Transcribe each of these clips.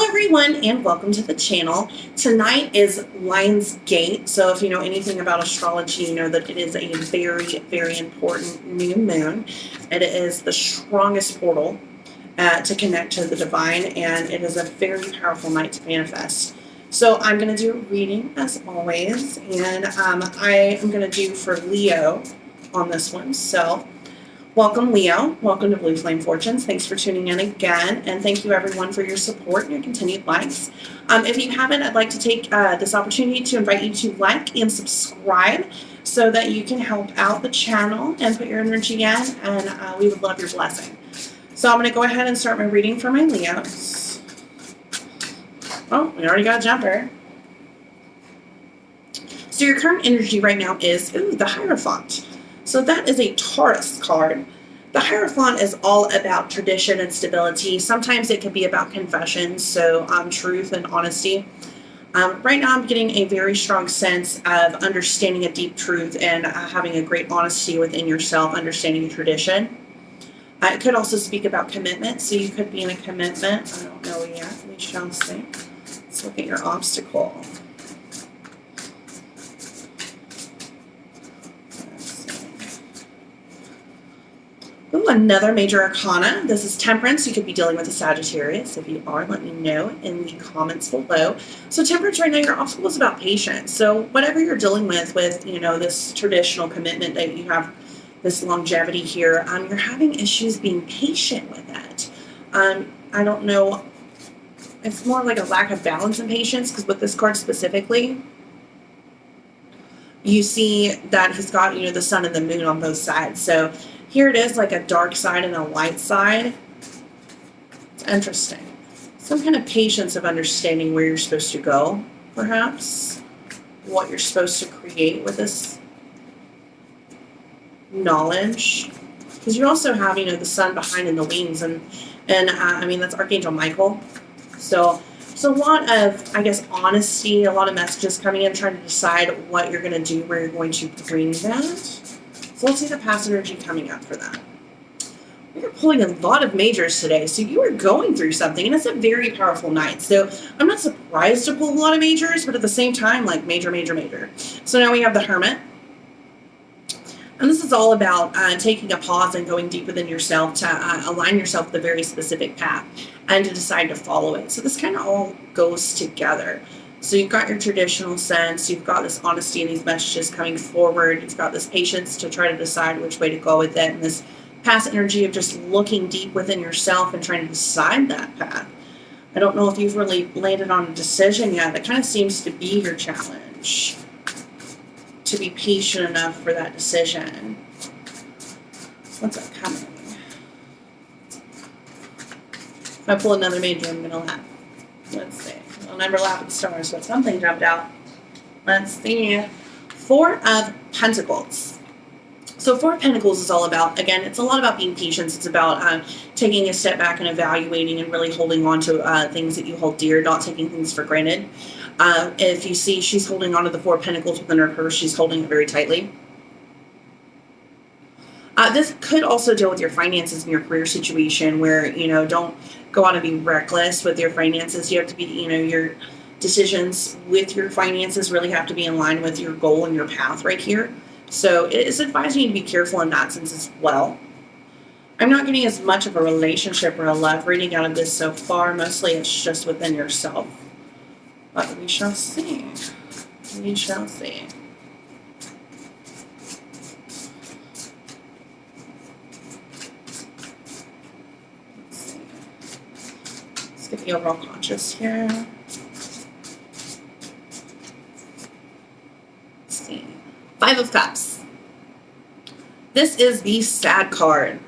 everyone, and welcome to the channel. Tonight is Lion's Gate, so if you know anything about astrology, you know that it is a very, very important new moon. It is the strongest portal to connect to the divine, and it is a very powerful night to manifest. So I'm going to do a reading as always, and I am going to do for Leo on this one. So welcome, Leo. Welcome to Blue Flame Fortunes. Thanks for tuning in again, and thank you everyone for your support and your continued likes. If you haven't, I'd like to take this opportunity to invite you to like and subscribe so that you can help out the channel and put your energy in, and we would love your blessing. So I'm going to go ahead and start my reading for my Leos. Oh, we already got a jumper. So your current energy right now is, the Hierophant. So that is a Taurus card. The Hierophant is all about tradition and stability. Sometimes it can be about confessions, so truth and honesty. Right now I'm getting a very strong sense of understanding a deep truth and having a great honesty within yourself, understanding a tradition. It could also speak about commitment, so you could be in a commitment. I don't know yet. We shall see. Let's look at your obstacle. Ooh, another major arcana. This is Temperance. You could be dealing with a Sagittarius. If you are, let me know in the comments below. So Temperance, right now, your obstacle is about patience. So whatever you're dealing with, this traditional commitment that you have, this longevity here, you're having issues being patient with it. I don't know. It's more like a lack of balance and patience, because with this card specifically, you see that he's got, the sun and the moon on both sides. So here it is, like a dark side and a light side. It's interesting. Some kind of patience of understanding where you're supposed to go, perhaps. What you're supposed to create with this knowledge. Because you also have, the sun behind in the wings. And that's Archangel Michael. So a lot of, honesty, a lot of messages coming in, trying to decide what you're going to do, where you're going to bring that. So let's see the past energy coming up for that. We're pulling a lot of majors today, so you are going through something, and it's a very powerful night. So I'm not surprised to pull a lot of majors, but at the same time, like major, major, major. So now we have the Hermit. And this is all about taking a pause and going deep within yourself to align yourself with a very specific path and to decide to follow it. So this kind of all goes together. So you've got your traditional sense, you've got this honesty and these messages coming forward, you've got this patience to try to decide which way to go with it, and this past energy of just looking deep within yourself and trying to decide that path. I don't know if you've really landed on a decision yet. That kind of seems to be your challenge, to be patient enough for that decision. What's upcoming? If I pull another major, I'm going to laugh. Let's see. I'll never laugh at the stars, but something jumped out. Let's see. Four of Pentacles. So Four of Pentacles is all about, again, it's a lot about being patient. It's about taking a step back and evaluating and really holding on to things that you hold dear, not taking things for granted. If you see, she's holding on to the Four of Pentacles within her purse. She's holding it very tightly. This could also deal with your finances and your career situation where, don't go out and be reckless with your finances. You have to be, your decisions with your finances really have to be in line with your goal and your path right here. So it's advising you to be careful in that sense as well. I'm not getting as much of a relationship or a love reading out of this so far. Mostly it's just within yourself. But we shall see. We shall see. Get the overall conscious here. Let's see. Five of Cups. This is the sad card.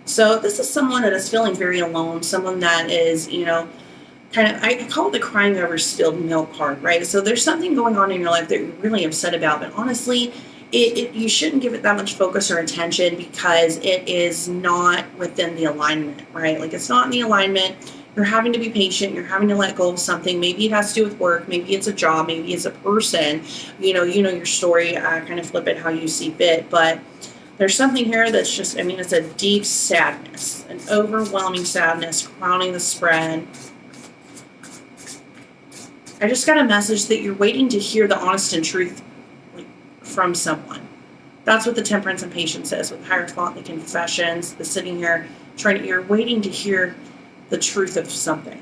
So this is someone that is feeling very alone. Someone that is, kind of, I call it the crying over spilled milk card, right? So there's something going on in your life that you're really upset about, but honestly, you shouldn't give it that much focus or attention because it is not within the alignment, right? Like it's not in the alignment. You're having to be patient. You're having to let go of something. Maybe it has to do with work. Maybe it's a job. Maybe it's a person. You know your story. Kind of flip it how you see fit. But there's something here that's just, it's a deep sadness, an overwhelming sadness crowning the spread. I just got a message that you're waiting to hear the honest and truth from someone. That's what the temperance and patience is with Hierophant, the confessions, the sitting here trying to, you're waiting to hear the truth of something.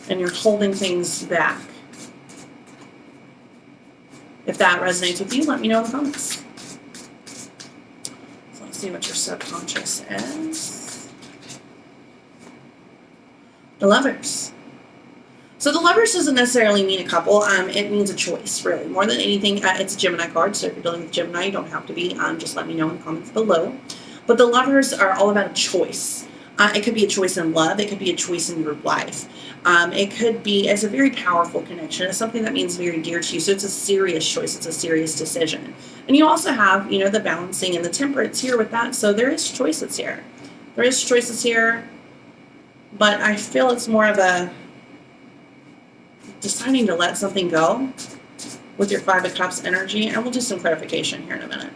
And you're holding things back. If that resonates with you, let me know in the comments. So let's see what your subconscious is. The Lovers. So the Lovers doesn't necessarily mean a couple. It means a choice, really. More than anything, it's a Gemini card, so if you're dealing with Gemini, you don't have to be. Just let me know in the comments below. But the Lovers are all about a choice. It could be a choice in love. It could be a choice in your life. It could be, it's a very powerful connection. It's something that means very dear to you. So it's a serious choice. It's a serious decision. And you also have, the balancing and the temperance here with that. So there is choices here. There is choices here. But I feel it's more of a deciding to let something go with your Five of Cups energy. And we'll do some clarification here in a minute.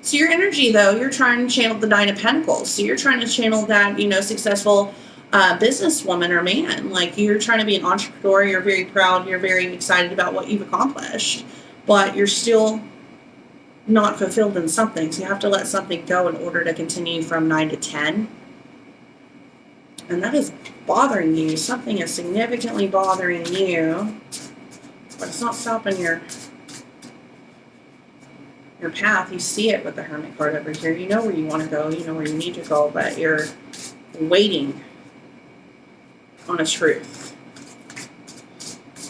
So your energy, though, you're trying to channel the Nine of Pentacles. So you're trying to channel that, successful businesswoman or man. Like, you're trying to be an entrepreneur. You're very proud. You're very excited about what you've accomplished. But you're still not fulfilled in something. So you have to let something go in order to continue from 9 to 10. And that is bothering you. Something is significantly bothering you. But it's not stopping your path. You see it with the Hermit card over here. You know where you want to go. You know where you need to go. But you're waiting on a truth.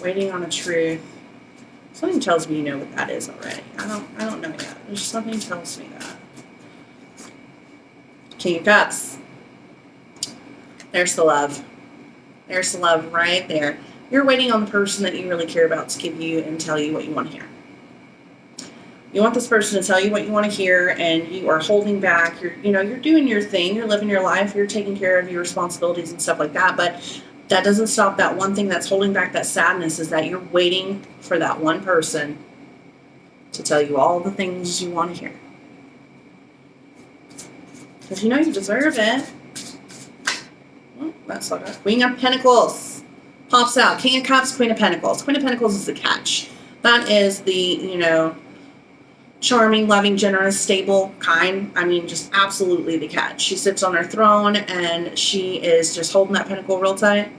Waiting on a truth. Something tells me you know what that is already. I don't know yet. There's something tells me that. King of Cups. There's the love. There's the love right there. You're waiting on the person that you really care about to give you and tell you what you want to hear. You want this person to tell you what you want to hear, and you are holding back. You're doing your thing. You're living your life. You're taking care of your responsibilities and stuff like that. But that doesn't stop that one thing that's holding back that sadness, is that you're waiting for that one person to tell you all the things you want to hear. Because you deserve it. Well, that's like a Queen of Pentacles pops out. King of Cups, Queen of Pentacles. Queen of Pentacles is the catch. That is the, charming, loving, generous, stable, kind. I mean, just absolutely the catch. She sits on her throne and she is just holding that pentacle real tight.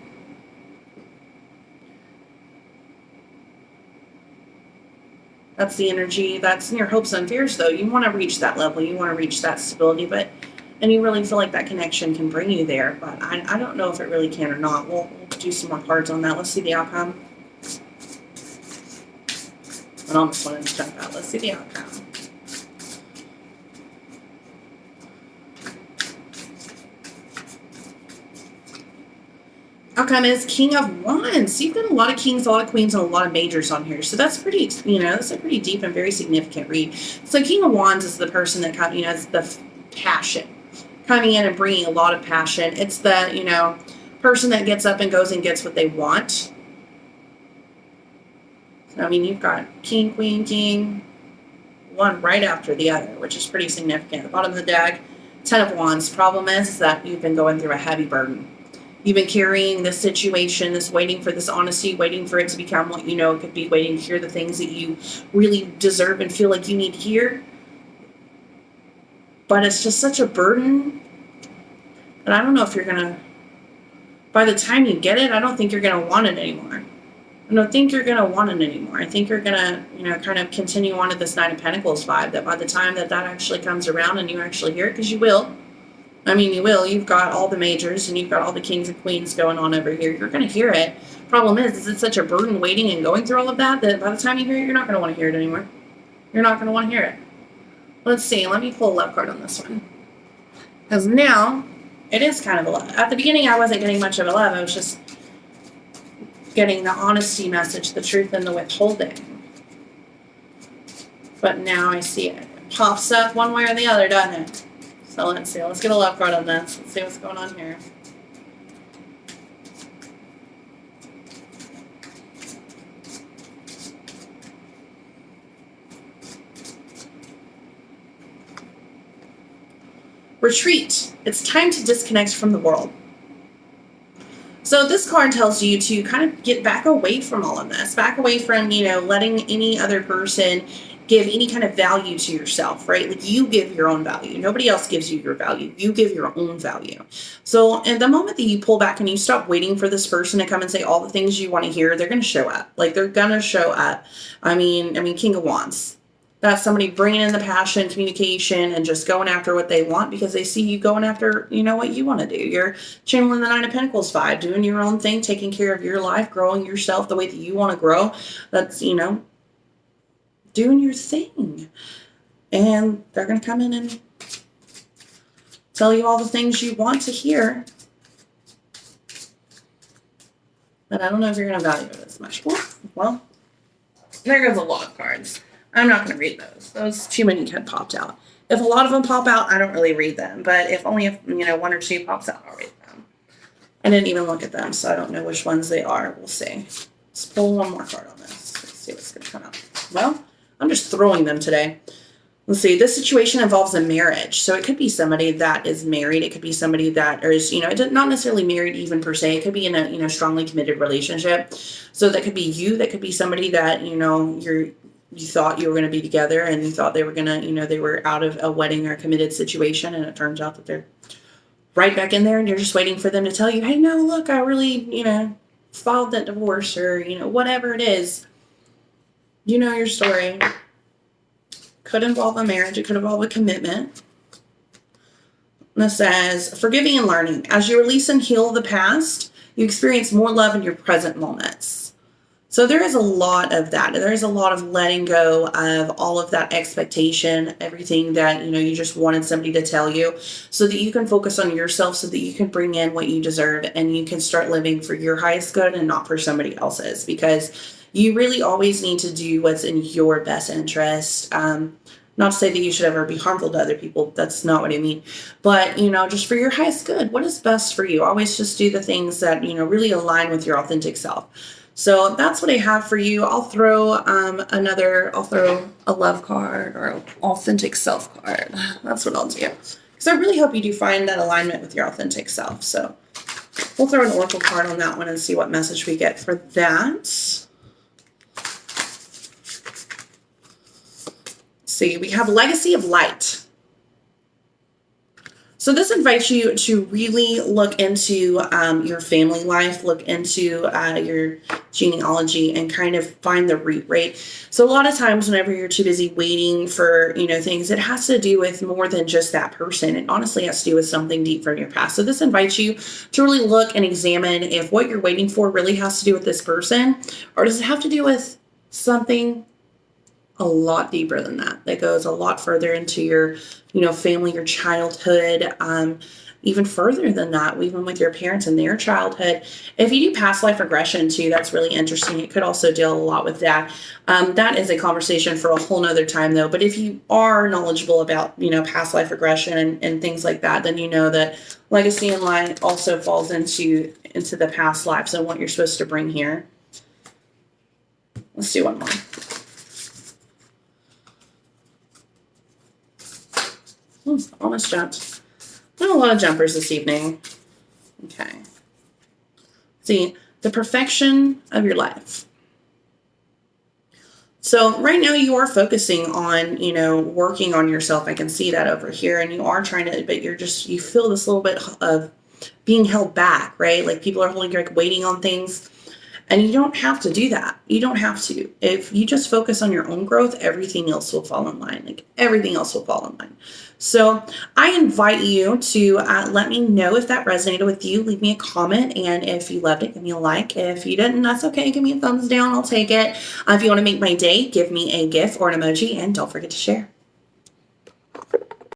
That's the energy. That's in your hopes and fears, though. You want to reach that level. You want to reach that stability, and you really feel like that connection can bring you there. But I don't know if it really can or not. We'll do some more cards on that. Let's see the outcome. I almost wanted to jump out. Let's see the outcome. Outcome is King of Wands. So you've got a lot of kings, a lot of queens, and a lot of majors on here. So that's pretty, that's a pretty deep and very significant read. So King of Wands is the person that kind of, is the passion coming in and bringing a lot of passion. It's the, person that gets up and goes and gets what they want. I mean, you've got King, Queen, King, one right after the other, which is pretty significant. At the bottom of the deck, 10 of Wands. Problem is that you've been going through a heavy burden. You've been carrying this situation, this waiting for this honesty, waiting for it to become what it could be, waiting to hear the things that you really deserve and feel like you need to hear. But it's just such a burden. And I don't know if you're going to, by the time you get it, I don't think you're going to want it anymore. I don't think you're going to want it anymore. I think you're going to, kind of continue on to this Nine of Pentacles vibe, that by the time that actually comes around and you actually hear it, because you will. I mean, you will. You've got all the majors and you've got all the kings and queens going on over here. You're going to hear it. Problem is it's such a burden waiting and going through all of that by the time you hear it, you're not going to want to hear it anymore. You're not going to want to hear it. Let's see. Let me pull a love card on this one. Because now it is kind of a love. At the beginning, I wasn't getting much of a love. I was just getting the honesty message, the truth, and the withholding. But now I see it. It pops up one way or the other, doesn't it? So let's see. Let's get a love card on this. Let's see what's going on here. Retreat. It's time to disconnect from the world. So this card tells you to kind of get back away from all of this, back away from, letting any other person give any kind of value to yourself, right? Like you give your own value. Nobody else gives you your value. You give your own value. So in the moment that you pull back and you stop waiting for this person to come and say all the things you want to hear, they're going to show up. Like they're going to show up. I mean, King of Wands. That's somebody bringing in the passion, communication, and just going after what they want because they see you going after, what you want to do. You're channeling the Nine of Pentacles vibe, doing your own thing, taking care of your life, growing yourself the way that you want to grow. That's, doing your thing. And they're going to come in and tell you all the things you want to hear. But I don't know if you're going to value it as much. Well, there goes a lot of cards. I'm not going to read those. Those too many had popped out. If a lot of them pop out, I don't really read them. But if only one or two pops out, I'll read them. I didn't even look at them, so I don't know which ones they are. We'll see. Let's pull one more card on this. Let's see what's going to come out. Well, I'm just throwing them today. Let's see. This situation involves a marriage. So it could be somebody that is married. It could be somebody that is, not necessarily married even per se. It could be in a, strongly committed relationship. So that could be you. That could be somebody that, you thought you were going to be together and you thought they were going to, they were out of a wedding or a committed situation. And it turns out that they're right back in there and you're just waiting for them to tell you, hey, no, look, I really, filed that divorce or, whatever it is. You know your story. Could involve a marriage. It could involve a commitment. And it says, forgiving and learning. As you release and heal the past, you experience more love in your present moments. So there is a lot of that. There is a lot of letting go of all of that expectation, everything that, you just wanted somebody to tell you so that you can focus on yourself so that you can bring in what you deserve and you can start living for your highest good and not for somebody else's because you really always need to do what's in your best interest. Not to say that you should ever be harmful to other people. That's not what I mean. But, just for your highest good, what is best for you? Always just do the things that, really align with your authentic self. So that's what I have for you. I'll throw a love card or an authentic self card. That's what I'll do. Because I really hope you do find that alignment with your authentic self. So we'll throw an oracle card on that one and see what message we get for that. See, we have Legacy of Light. So this invites you to really look into your family life, look into your genealogy and kind of find the root, right? So a lot of times whenever you're too busy waiting for, things, it has to do with more than just that person. It honestly has to do with something deep from your past. So this invites you to really look and examine if what you're waiting for really has to do with this person, or does it have to do with something a lot deeper than that goes a lot further into your, family, your childhood, even further than that, even with your parents and their childhood. If you do past life regression too, that's really interesting. It could also deal a lot with that. That is a conversation for a whole nother time though. But if you are knowledgeable about, past life regression and things like that, then you know that legacy and light also falls into the past lives and what you're supposed to bring here. Let's do one more. Almost jumped. Not a lot of jumpers this evening. Okay. See, the perfection of your life. So right now you are focusing on, working on yourself. I can see that over here. And you are trying to, but you feel this little bit of being held back, right? Like people are holding, waiting on things. And you don't have to do that. You don't have to. If you just focus on your own growth, everything else will fall in line. Everything else will fall in line. So I invite you to let me know if that resonated with you. Leave me a comment. And if you loved it, give me a like. If you didn't, that's okay. Give me a thumbs down. I'll take it. If you want to make my day, give me a GIF or an emoji. And don't forget to share.